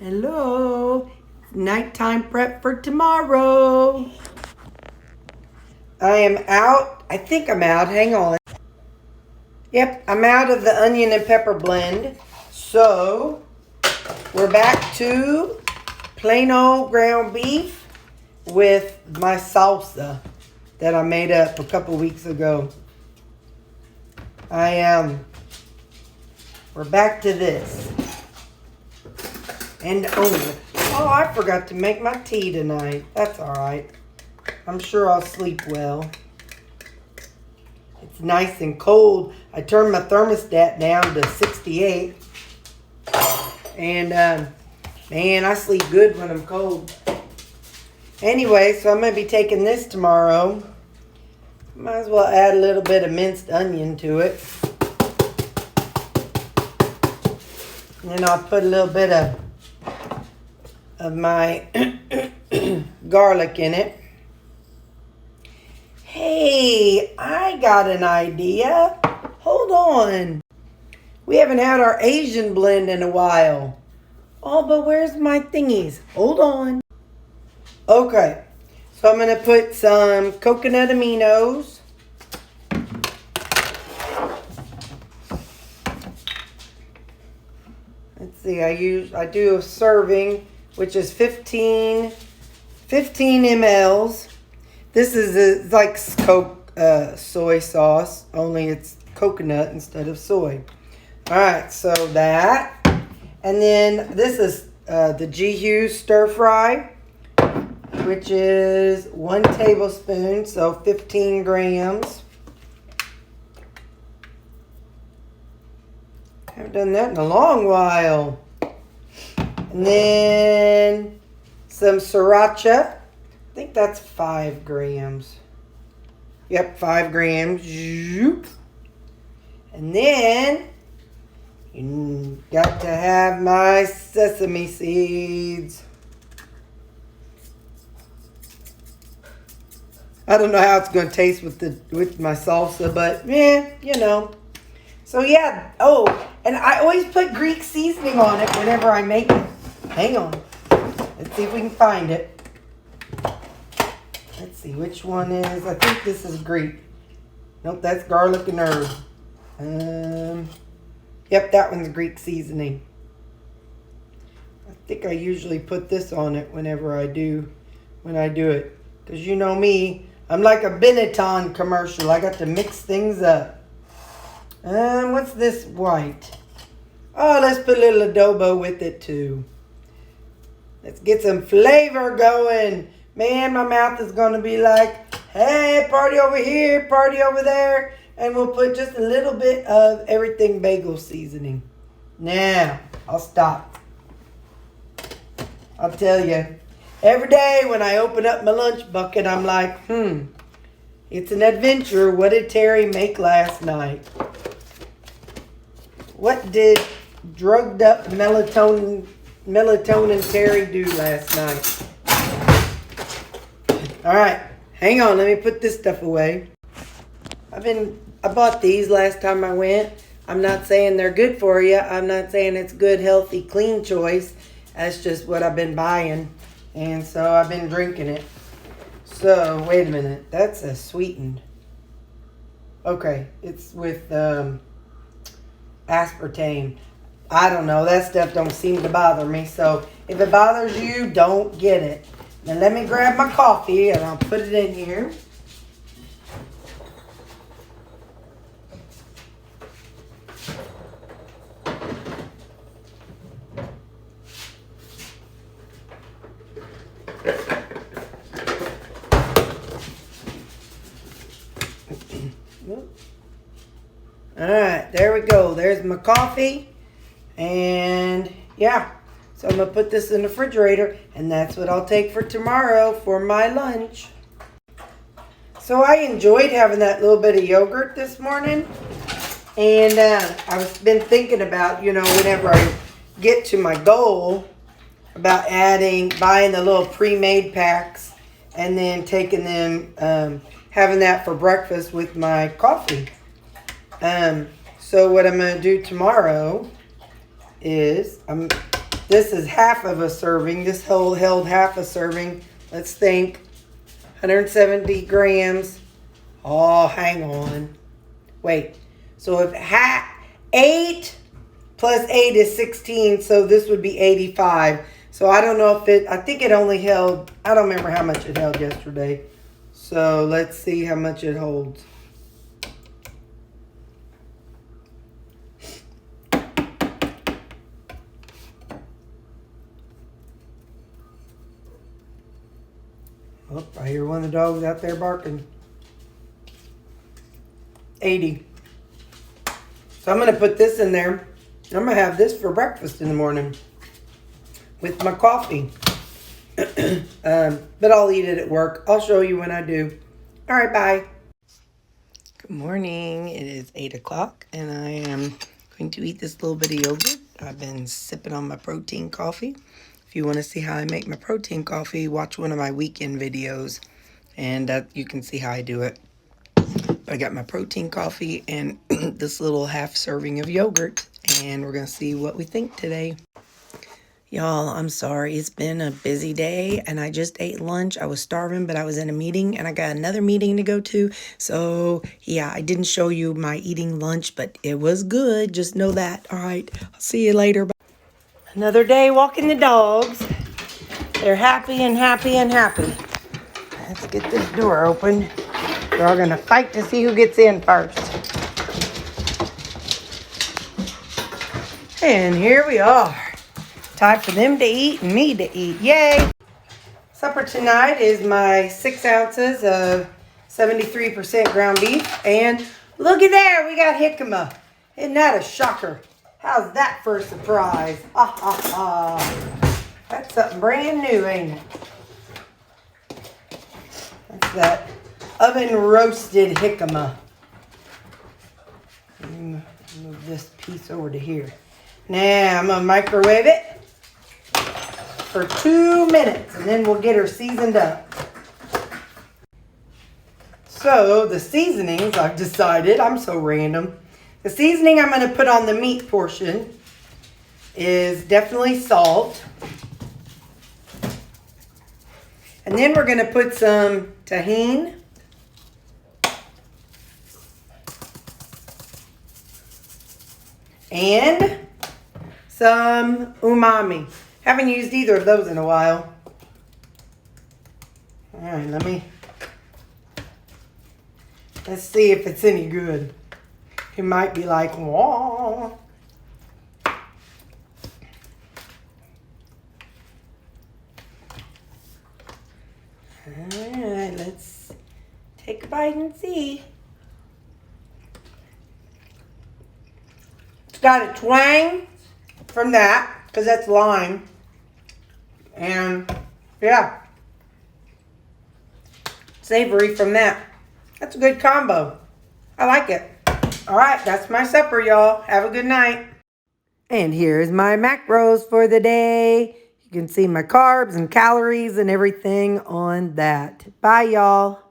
Hello. Nighttime prep for tomorrow. I am out. I think I'm out. Hang on. Yep, I'm out of the onion and pepper blend. So, we're back to plain old ground beef with my salsa that I made up a couple weeks ago. We're back to this. And oh, I forgot to make my tea tonight. That's all right. I'm sure I'll sleep well. It's nice and cold. I turned my thermostat down to 68. And, man, I sleep good when I'm cold. Anyway, so I'm going to be taking this tomorrow. Might as well add a little bit of minced onion to it. And then I'll put a little bit of my garlic in it. Hey, I got an idea. Hold on. We haven't had our Asian blend in a while. Oh, but where's my thingies? Hold on. Okay, so I'm going to put some coconut aminos. Let's see, I do a serving, which is 15 mLs. This is like soy sauce, only it's coconut instead of soy. All right, so that. And then this is the G-Hughes stir fry, which is 1 tablespoon, so 15 grams. Haven't done that in a long while. And then some sriracha. I think that's 5 grams. Yep, 5 grams. And then you got to have my sesame seeds. I don't know how it's going to taste with my salsa, but yeah, you know. So yeah, oh, and I always put Greek seasoning on it whenever I make it. Hang on. Let's see if we can find it. Let's see which one is. I think this is Greek. Nope, that's garlic and herb. Yep, that one's Greek seasoning. I think I usually put this on it when I do it. Because you know me, I'm like a Benetton commercial. I got to mix things up. What's this white? Oh, let's put a little adobo with it too. Let's get some flavor going. Man, my mouth is going to be like, hey, party over here, party over there. And we'll put just a little bit of everything bagel seasoning. Now, I'll stop. I'll tell you, every day when I open up my lunch bucket, I'm like, it's an adventure. What did Terry make last night? What did drugged up melatonin Terry do last night? All right, hang on. Let me put this stuff away. I bought these last time I went. I'm not saying they're good for you. I'm not saying it's good, healthy, clean choice. That's just what I've been buying. And so I've been drinking it. So, wait a minute. That's a sweetened. Okay, it's with aspartame. I don't know. That stuff don't seem to bother me. So, if it bothers you, don't get it. Now, let me grab my coffee and I'll put it in here. Alright, there we go. There's my coffee. And yeah, so I'm going to put this in the refrigerator. And that's what I'll take for tomorrow for my lunch. So I enjoyed having that little bit of yogurt this morning. And I've been thinking about, whenever I get to my goal, about buying the little pre-made packs. And then taking them, having that for breakfast with my coffee. So what I'm going to do tomorrow is, This is half of a serving. This whole held half a serving. Let's think. 170 grams. Oh, hang on. Wait. So if 8 plus 8 is 16, so this would be 85. So I don't know if I think it only held, I don't remember how much it held yesterday. So let's see how much it holds. Oh, I hear one of the dogs out there barking. 80. So I'm going to put this in there. I'm going to have this for breakfast in the morning with my coffee. But I'll eat it at work. I'll show you when I do. All right, bye. Good morning. It is 8 o'clock, and I am going to eat this little bit of yogurt. I've been sipping on my protein coffee. If you want to see how I make my protein coffee, watch one of my weekend videos, and you can see how I do it. I got my protein coffee and this little half serving of yogurt, and we're going to see what we think today. Y'all, I'm sorry. It's been a busy day, and I just ate lunch. I was starving, but I was in a meeting, and I got another meeting to go to. So, yeah, I didn't show you my eating lunch, but it was good. Just know that. All right, I'll see you later. Bye. Another day walking the dogs. They're happy and happy and happy. Let's get this door open. They're all going to fight to see who gets in first. And here we are. Time for them to eat and me to eat. Yay! Supper tonight is my 6 ounces of 73% ground beef. And looky there, we got jicama. Isn't that a shocker? How's that for a surprise? Ha ha ha. That's something brand new, ain't it? That's that oven roasted jicama. Move this piece over to here. Now I'm gonna microwave it for 2 minutes, and then we'll get her seasoned up. So the seasonings, I've decided, I'm so random. The seasoning I'm going to put on the meat portion is definitely salt. And then we're going to put some tahini. And some umami. Haven't used either of those in a while. All right, let's see if it's any good. You might be like, wah. All right, let's take a bite and see. It's got a twang from that, because that's lime. And yeah, savory from that. That's a good combo. I like it. All right, that's my supper, y'all. Have a good night. And here's my macros for the day. You can see my carbs and calories and everything on that. Bye, y'all.